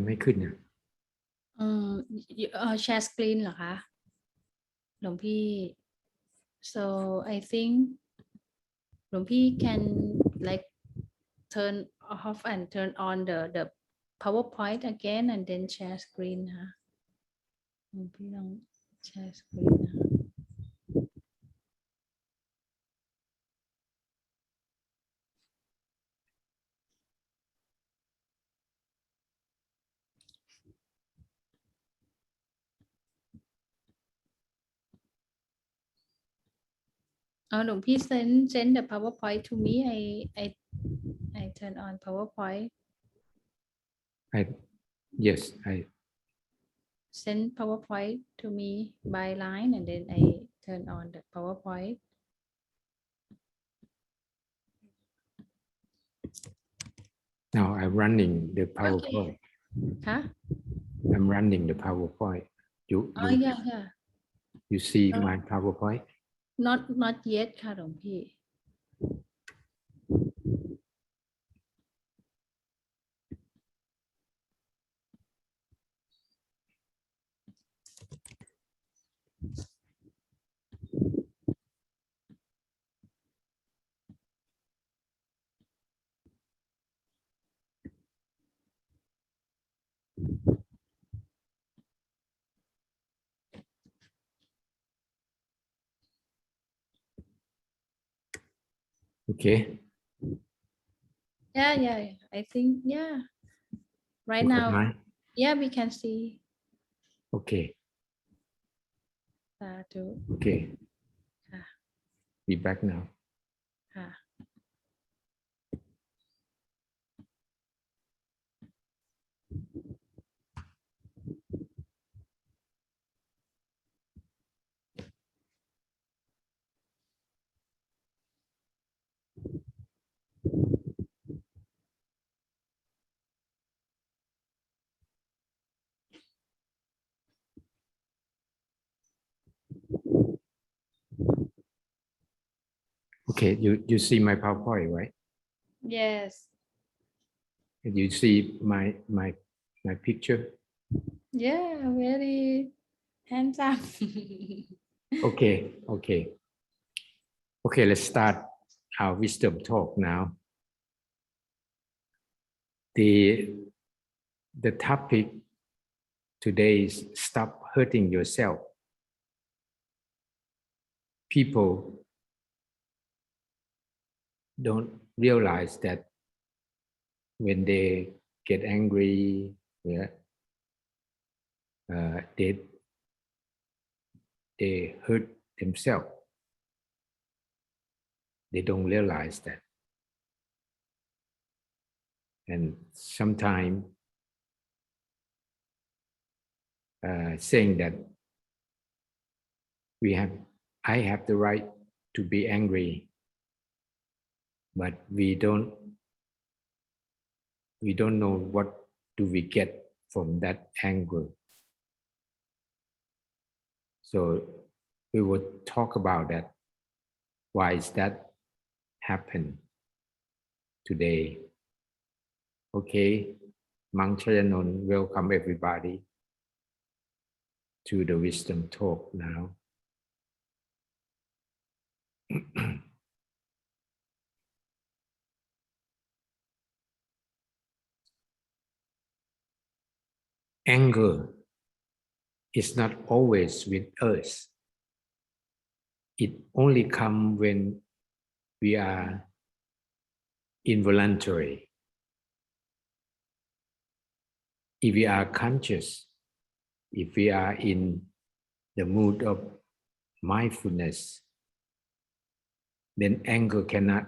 ไม่ขึ้นนะแชร์สกรีนเหรอคะหลวงพี่ so I think หลวงพี่ can like turn off and turn on the PowerPoint again and then share screen นะคะหลวงพี่ลองแชร์สกรีนนะคะหลวงพี่ send the PowerPoint to me I turn on PowerPoint yes I send PowerPoint to me by line and then I turn on the PowerPoint now I'm running the PowerPoint huh I'm running the PowerPoint yeah you see my PowerPoint not yet ค่ะหลวงพี่ okay yeah I think yeah right now yeah we can see okay สาธุ okay ค่ะ be back now ค่ะ okay you see my PowerPoint right yes you see my picture yeah very handsome okay let's start our wisdom talk now the topic today is stop hurting yourself people don't realize that when they get angry yeah, they hurt themselves they don't realize that and sometimes saying that I have the right to be angry but we don't know what do we get from that anger so we will talk about that why is that happen today okay Monk Chayanon welcome everybody to the wisdom talk now anger is not always with us it only comes when we are involuntary if we are conscious if we are in the mood of mindfulness then anger cannot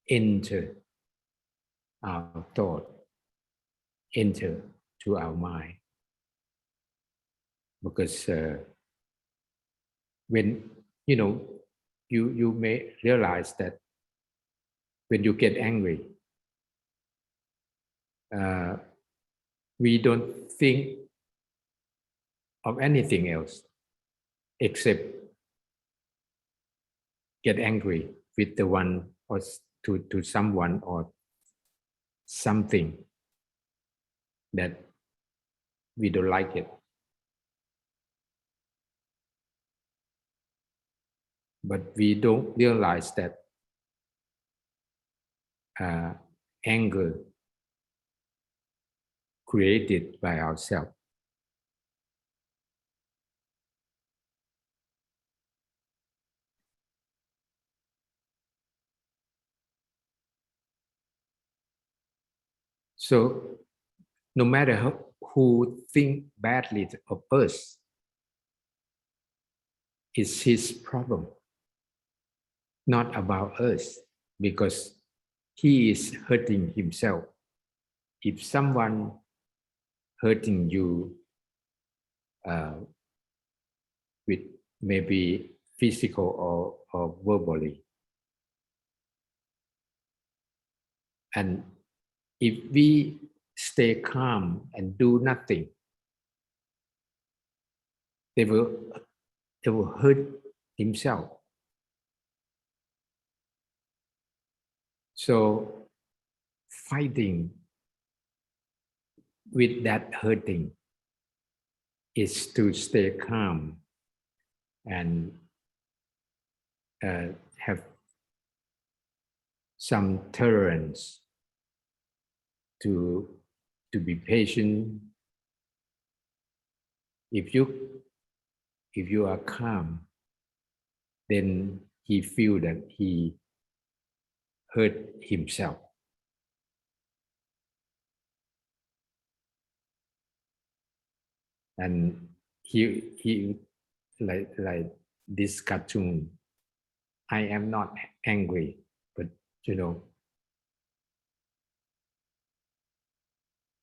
enter our thought enter to our mind because when you may realize that when you get angry we don't think of anything else except get angry with the one or to someone or something that we don't like it. But we don't realize that anger created by ourselves. So no matter who think badly of us, it's his problem, not about us, because he is hurting himself. If someone hurting you with maybe physical or verbally, and if we stay calm and do nothing, they will hurt himself. So fighting with that hurting is to stay calm and have some tolerance to be patient. If you are calm, then he feel that he hurt himself. And he like this cartoon, I am not angry, but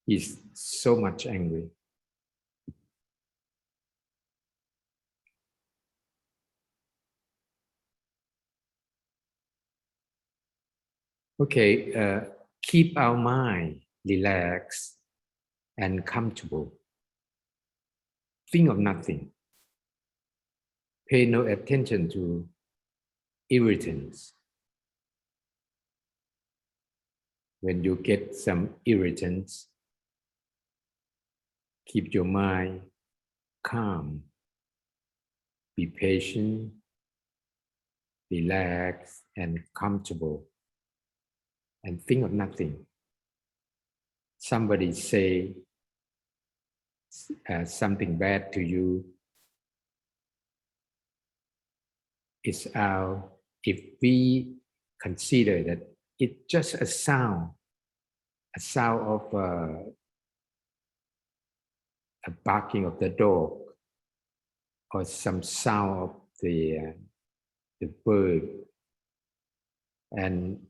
he's so much angry. Okay, keep our mind relaxed and comfortable. Think of nothing. Pay no attention to irritants. When you get some irritants, keep your mind calm. Be patient, relaxed, and comfortable. And think of nothing. Somebody say something bad to you. It's if we consider that it's just a sound of a barking of the dog, or some sound of the bird, and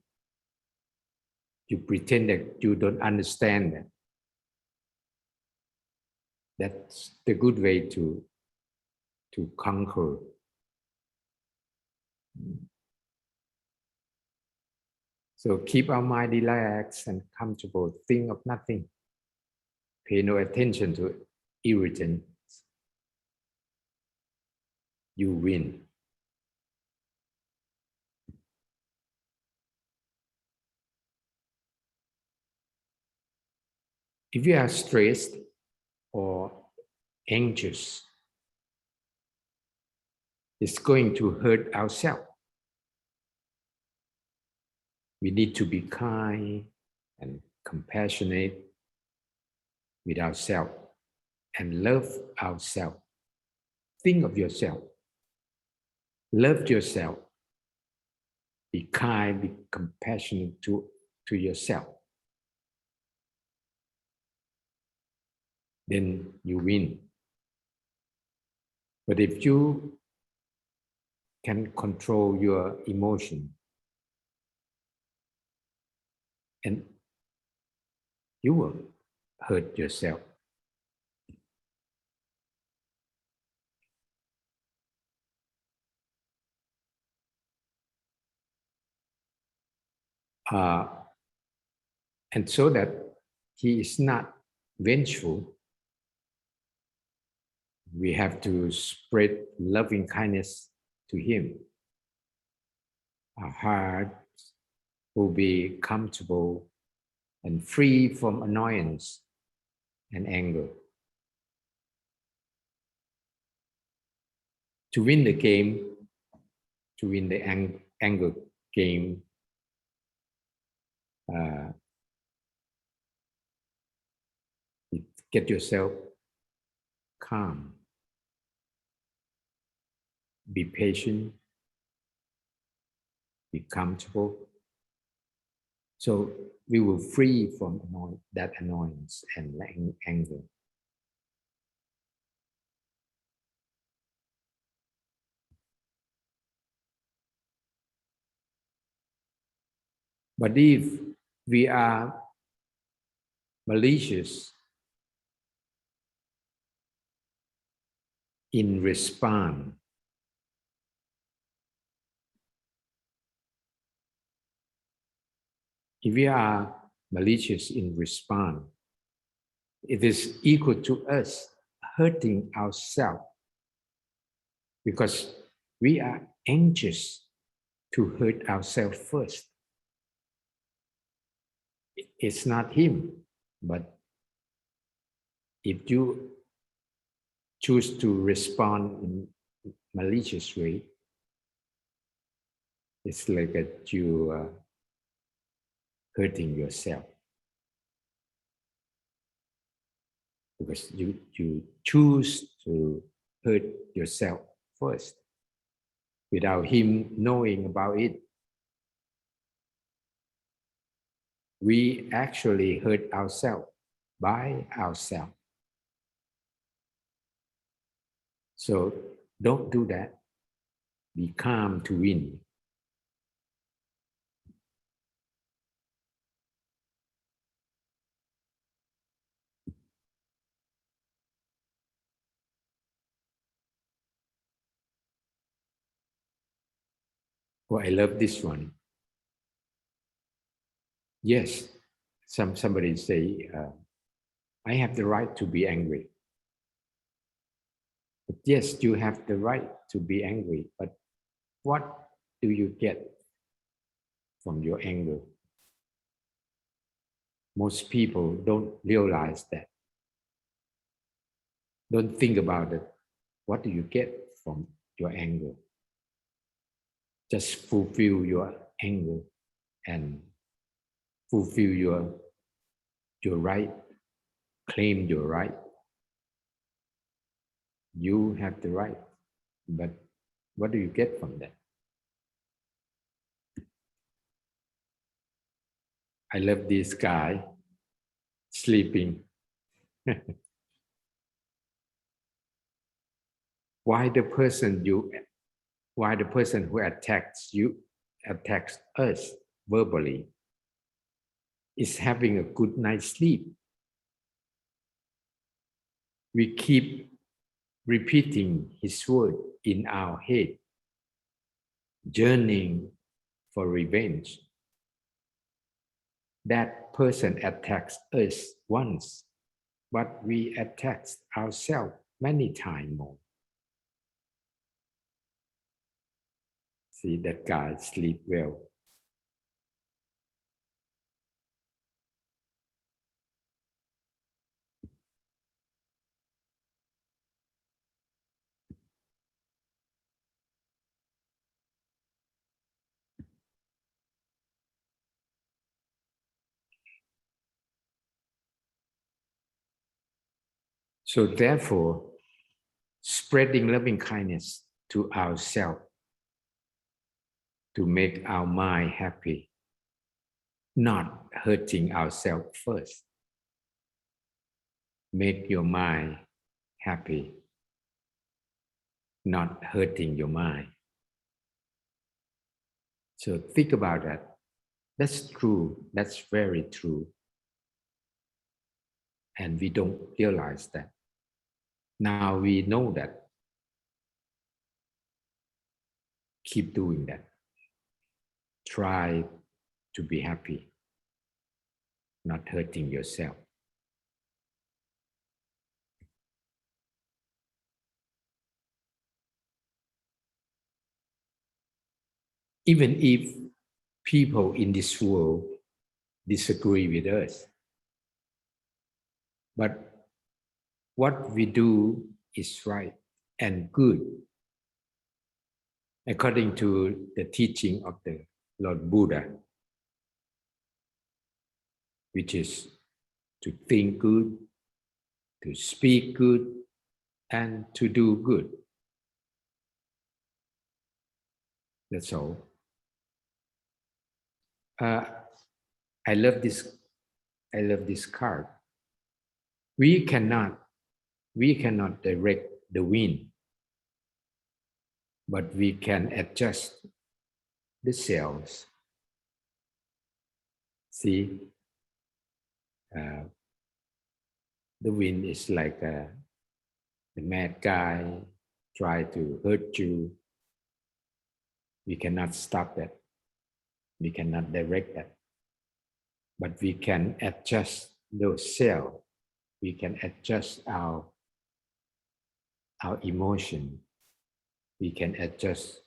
you pretend that you don't understand that. That's the good way to conquer. So keep our mind relaxed and comfortable. Think of nothing. Pay no attention to irritants. You win. If you are stressed or anxious, it's going to hurt ourselves. We need to be kind and compassionate with ourselves and love ourselves. Think of yourself. Love yourself. Be kind, be compassionate to yourself. Then you win. But if you can control your emotion, and you will hurt yourself. And so that he is not vengeful, we have to spread loving kindness to him. Our heart will be comfortable and free from annoyance and anger. To win the game, to win the anger game, get yourself calm, be patient, be comfortable. So we will free from that annoyance and anger. But if we are malicious in response, if we are malicious in response, it is equal to us hurting ourselves because we are anxious to hurt ourselves first. It's not him, but if you choose to respond in malicious way, it's like that you are hurting yourself because you choose to hurt yourself first without him knowing about it. We actually hurt ourselves by ourselves. So don't do that. Be calm to win. Oh, I love this one. Yes, somebody say, I have the right to be angry. But yes, you have the right to be angry, but what do you get from your anger? Most people don't realize that. Don't think about it. What do you get from your anger? Just fulfill your anger and fulfill your right, claim your right. You have the right, but what do you get from that? I love this guy sleeping. Why the person who attacks us verbally is having a good night's sleep? We keep repeating his word in our head, yearning for revenge. That person attacks us once, but we attack ourselves many times more. See, that guy sleep well. So therefore, spreading loving kindness to ourselves to make our mind happy, not hurting ourselves first. Make your mind happy, not hurting your mind. So think about that. That's true. That's very true. And we don't realize that. Now we know that. Keep doing that. Try to be happy, not hurting yourself. Even if people in this world disagree with us. But what we do is right and good, according to the teaching of the Lord Buddha, which is to think good, to speak good, and to do good. That's all. I love this card. We cannot direct the wind, but we can adjust the sails. See, the wind is like the mad guy try to hurt you. We cannot stop that. We cannot direct that. But we can adjust those sails. We can adjust our emotion. We can adjust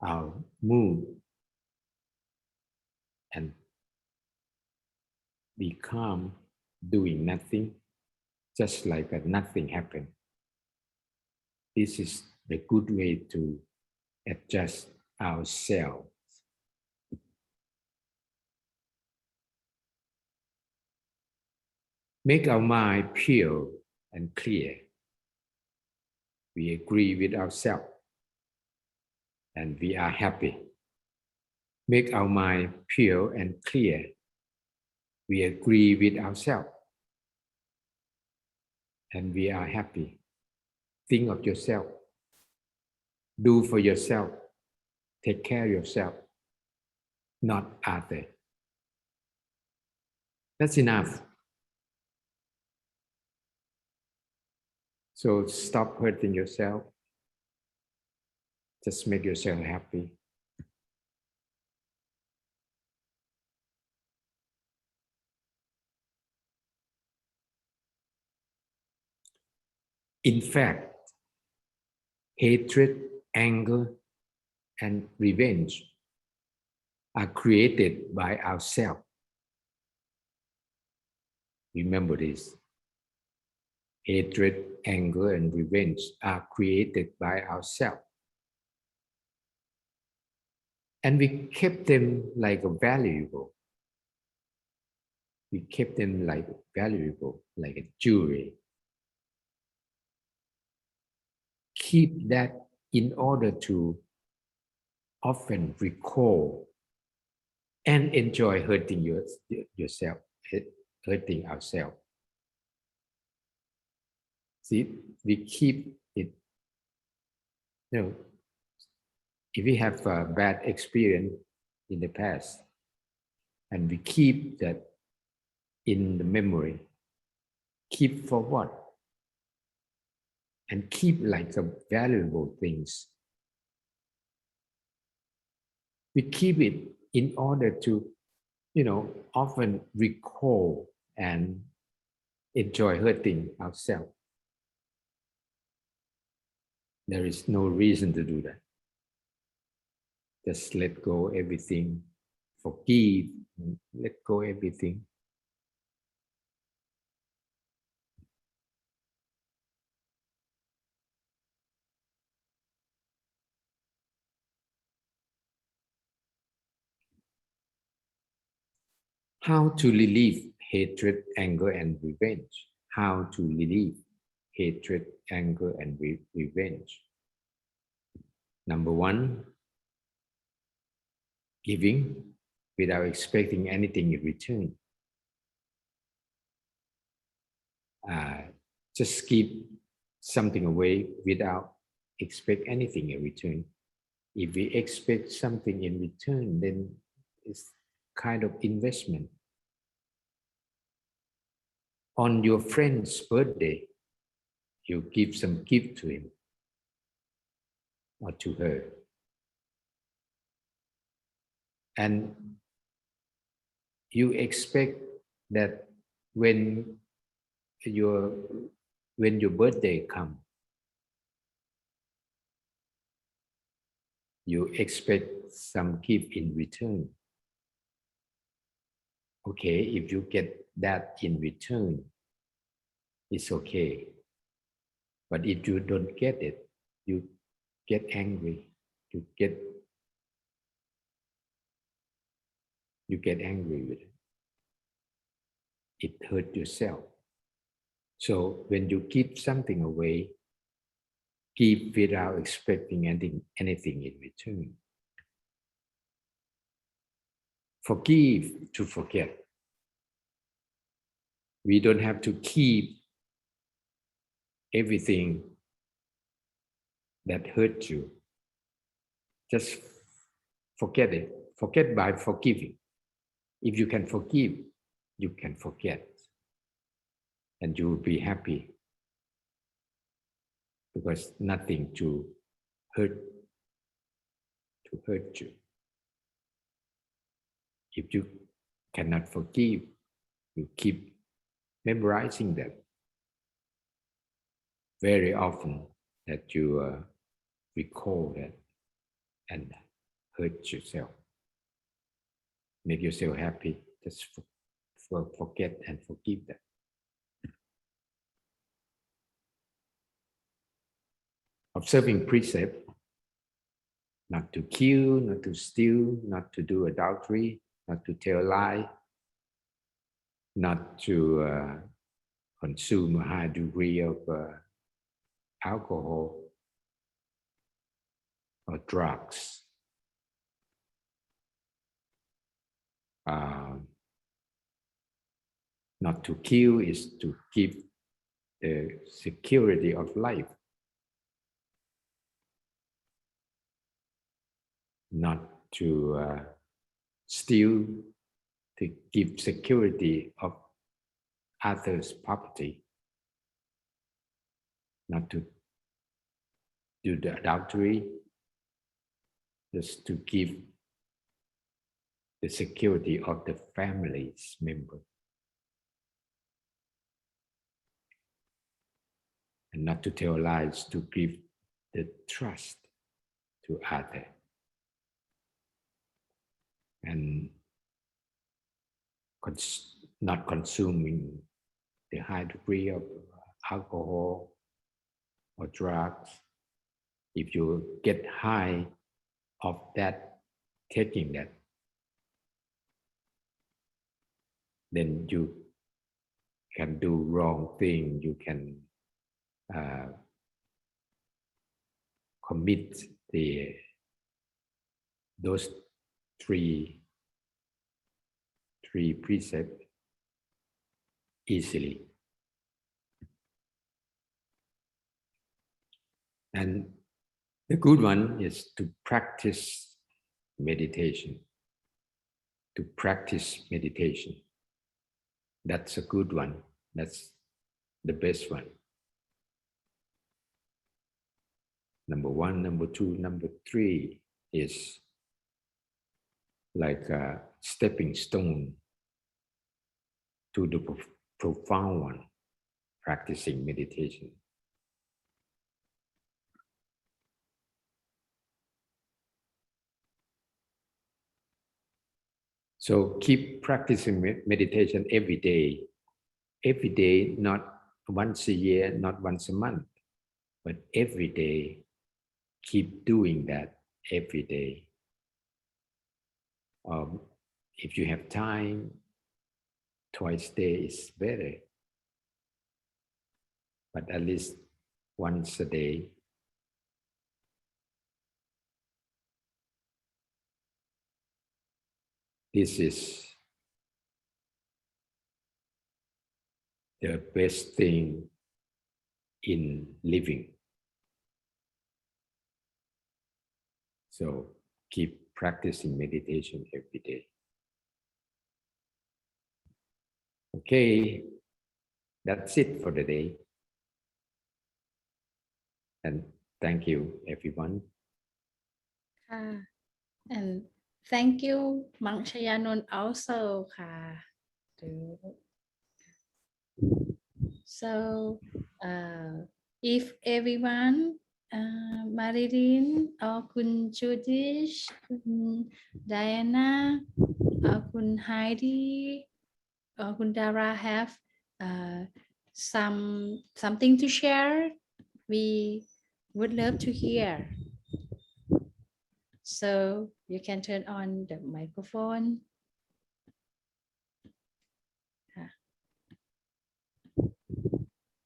our mood and be calm, doing nothing, just like nothing happened. This is the good way to adjust ourselves. Make our mind pure and clear. We agree with ourselves and we are happy. Make our mind pure and clear. We agree with ourselves and we are happy. Think of yourself. Do for yourself. Take care of yourself, not other. That's enough. So stop hurting yourself. Just make yourself happy. In fact, hatred, anger, and revenge are created by ourselves. Remember this. Hatred, anger, and revenge are created by ourselves. And we kept them like a valuable. We kept them like valuable, like a jewelry. Keep that in order to often recall and enjoy hurting yourself, hurting ourselves. See, we keep it, if we have a bad experience in the past, and we keep that in the memory, keep for what? And keep like some valuable things. We keep it in order to, often recall and enjoy hurting ourselves. There is no reason to do that. Just let go everything, forgive, let go everything. How to relieve hatred, anger, and revenge. How to relieve hatred, anger, and revenge. Number one, giving without expecting anything in return. Just give something away without expect anything in return. If we expect something in return, then it's kind of investment. On your friend's birthday, you give some gift to him or to her. And you expect that when your birthday comes, you expect some gift in return. Okay, if you get that in return, it's okay. But if you don't get it, you get angry. You get angry with it. It hurts yourself. So when you give something away, give without expecting anything in return. Forgive to forget. We don't have to keep everything that hurt you. Just forget it. Forget by forgiving. If you can forgive, you can forget. And you will be happy. Because nothing to hurt you. If you cannot forgive, you keep memorizing that. Very often that you recall that and hurt yourself. Make yourself happy. Just forget and forgive that. Observing precept, not to kill, not to steal, not to do adultery, not to tell a lie, not to consume a high degree of alcohol or drugs. Not to kill is to give the security of life. Not to steal, to give security of others' property. Not to do the adultery, just to give the security of the family's member. And not to tell lies, to give the trust to others. And not consuming the high degree of alcohol or drugs. If you get high of that, taking that, then you can do wrong thing. You can commit those three precepts easily. And the good one is to practice meditation. To practice meditation. That's a good one. That's the best one. Number 1, number 2, number 3 is like a stepping stone to the profound one, practicing meditation. So keep practicing meditation every day, not once a year, not once a month, but every day. Keep doing that every day. If you have time, twice a day is better. But at least once a day. This is the best thing in living. So keep practicing meditation every day. Okay, that's it for the day. And thank you, everyone. And thank you, Monk Chayanon also. So if everyone Marilyn คุณจูดิชคุณไดอาน่าคุณไฮดี้คุณดารา have something to share we would love to hear so you can turn on the microphone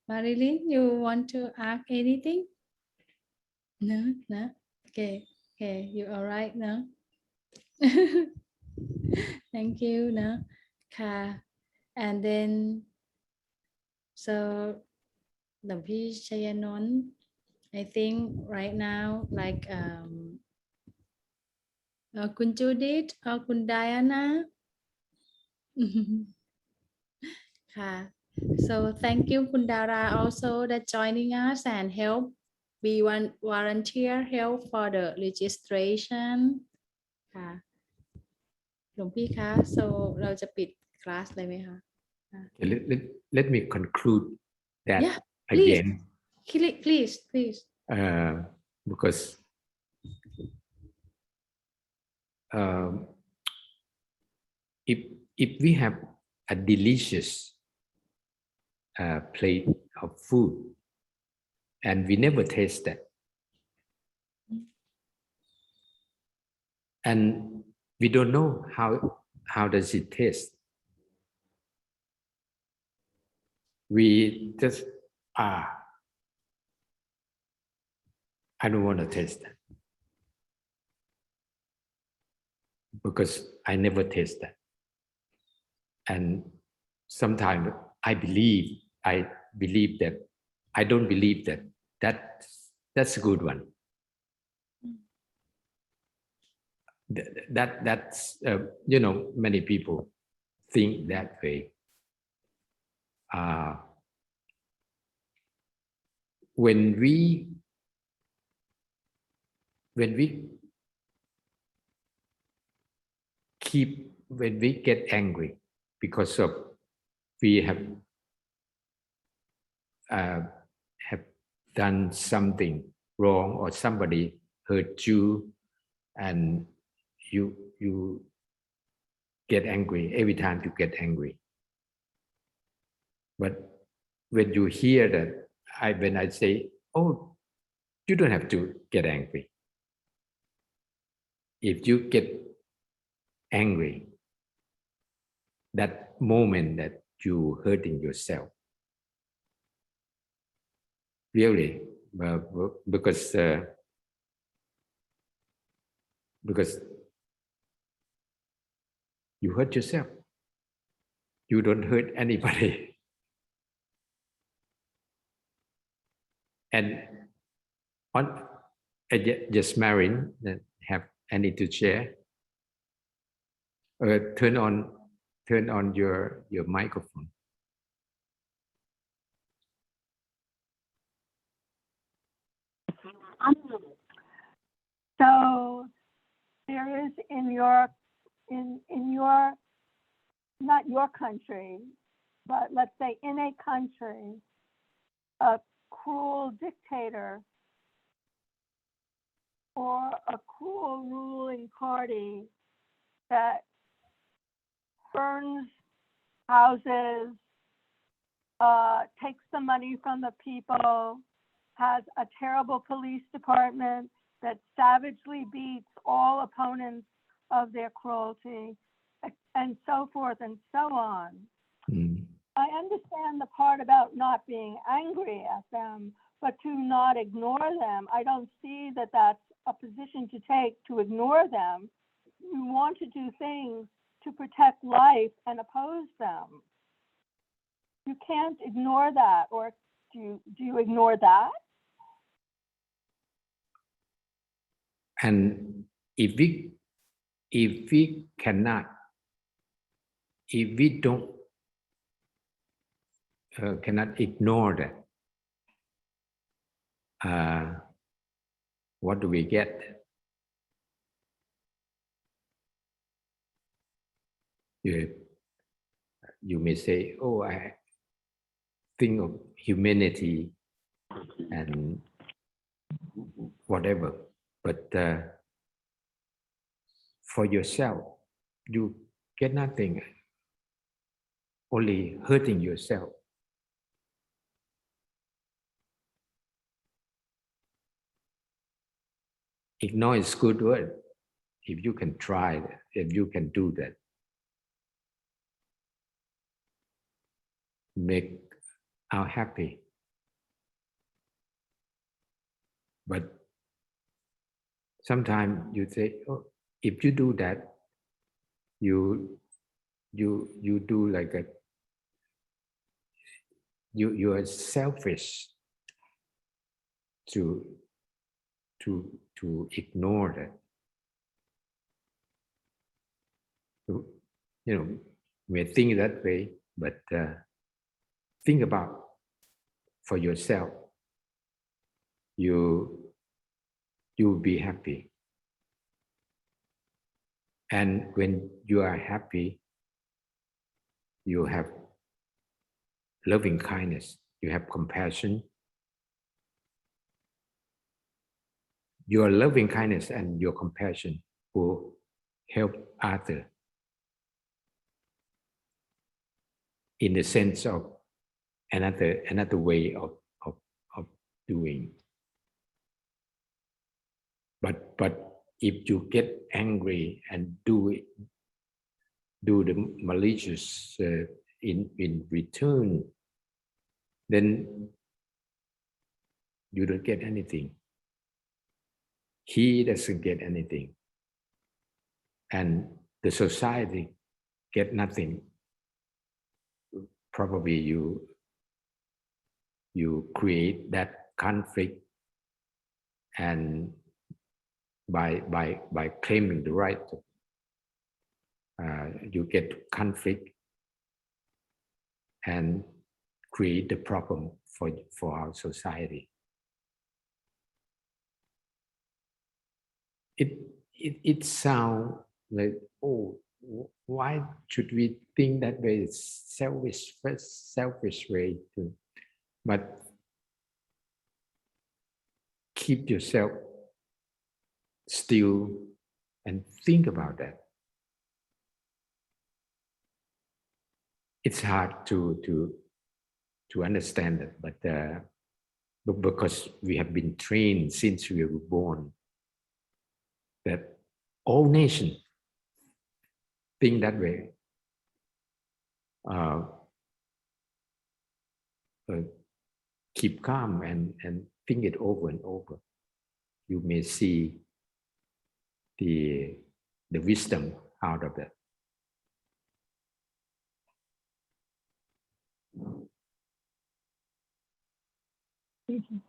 Marilyn you want to ask anything no okay you alright no thank you นะค่ะ and then so หลวงพี่ชัยนนท์ I think right now like คุณจูดิตคุณไดอาน่า ค่ะ so thank you คุณดารา also that joining us and help we want volunteer help for the registration ค่ะหลวงพี่คะ so เราจะปิดคลาสเลยไหมคะ Okay, let me conclude that Yeah, please. again please because if we have a delicious plate of food and we never taste that and we don't know how does it taste we just I don't want to taste that because I never taste that and sometimes I believe that I don't believe that that's a good one that's many people think that way when we when we get angry because of we have done something wrong or somebody hurt you and you get angry every time you get angry but when you hear that when I say oh you don't have to get angry if you get angry that moment that you hurting yourself really because you hurt yourself you don't hurt anybody and on just Marin have any to share turn on your microphone So there is in your not your country, but let's say in a country, a cruel dictator or a cruel ruling party that burns houses, takes the money from the people, has a terrible police department that savagely beats all opponents of their cruelty, and so forth and so on. I understand the part about not being angry at them, but to not ignore them, I don't see that that's a position to take to ignore them. You want to do things to protect life and oppose them. You can't ignore that, or do you ignore that? And if we cannot if we don't cannot ignore that what do we get you may say oh I think of humanity and whatever. But for yourself, you get nothing, only hurting yourself. Ignore is good word. If you can try that, if you can do that, make out happy. But sometimes you say, oh, if you do that, you do like a, you are selfish to ignore that. You know, may think that way, but think about for yourself. You will be happy, and when you are happy, you have loving kindness, you have compassion. Your loving kindness and your compassion will help others in the sense of another way of doing. But if you get angry and do the malicious in return, then you don't get anything. He doesn't get anything, and the society get nothing. Probably you create that conflict, and by claiming the right, you get conflict and create the problem for our society. It sounds like, oh, why should we think that way? It's selfish way to, but keep yourself still and think about that. It's hard to understand it, but because we have been trained since we were born that all nations think that way. Keep calm and think it over and over. You may see the wisdom out of that. Thank you.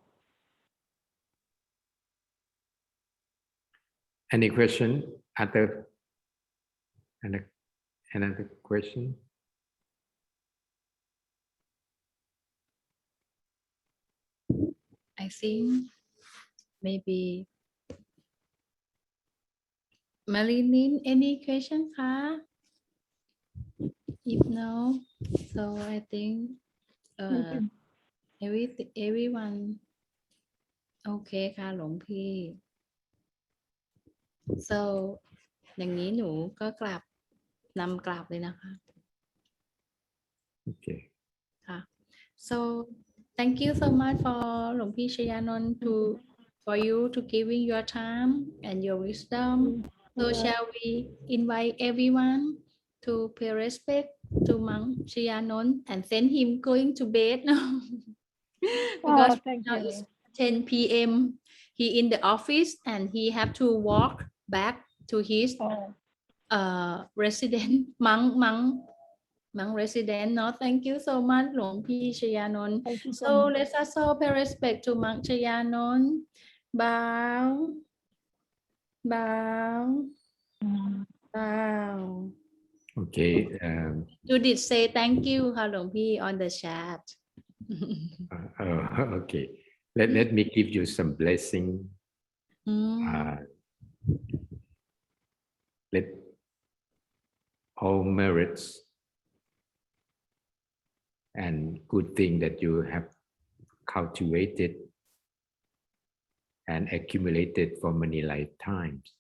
Any question? Another question? I think maybe Marilyn, any question,คะ? If no, so I think Thank you. everyone โอเคค่ะหลวงพี่ so อย่างนี้หนูก็นำกลับเลยนะคะ Okay. ค่ะ so thank you so much for หลวงพี่ Chayanon for you to giving your time and your wisdom. So shall we invite everyone to pay respect to Monk Chayanon and send him going to bed now? Because Thank now you. it's 10 p.m. He in the office and he have to walk back to his resident monk resident. No, thank you so much หลวงพี่ Chayanon. Thank you So much. let's also pay respect to Monk Chayanon. Bow. Okay. Judith say thank you ค่ะหลวงพี่ on the chat. Okay. Let me give you some blessing. Let all merits and good thing that you have cultivated and accumulated for many lifetimes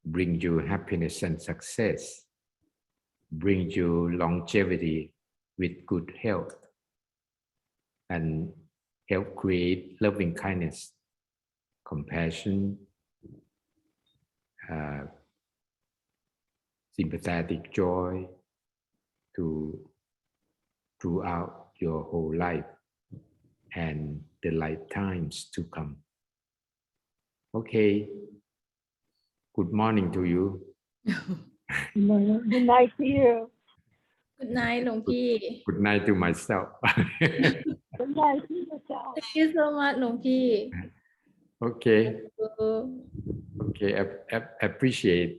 bring you happiness and success, bring you longevity with good health, and help create loving kindness, compassion, sympathetic joy throughout your whole life and the lifetimes to come. Okay. Good morning to you. Good night to you. Good night หลวงพี่ Good night to myself. Good night to yourself. Thank you so much หลวงพี่ Okay. Okay. I appreciate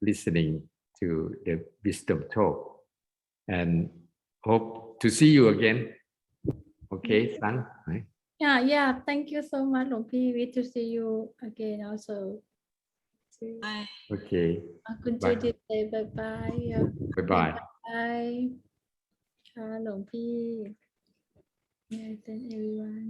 listening to the wisdom talk and hope to see you again. Okay, son. Right? Yeah, thank you so much หลวงพี่ wish to see you again also Okay. คุณ Bye. Judith say bye bye Bye bye. bye ค่ะหลวงพี่ Yes, and everyone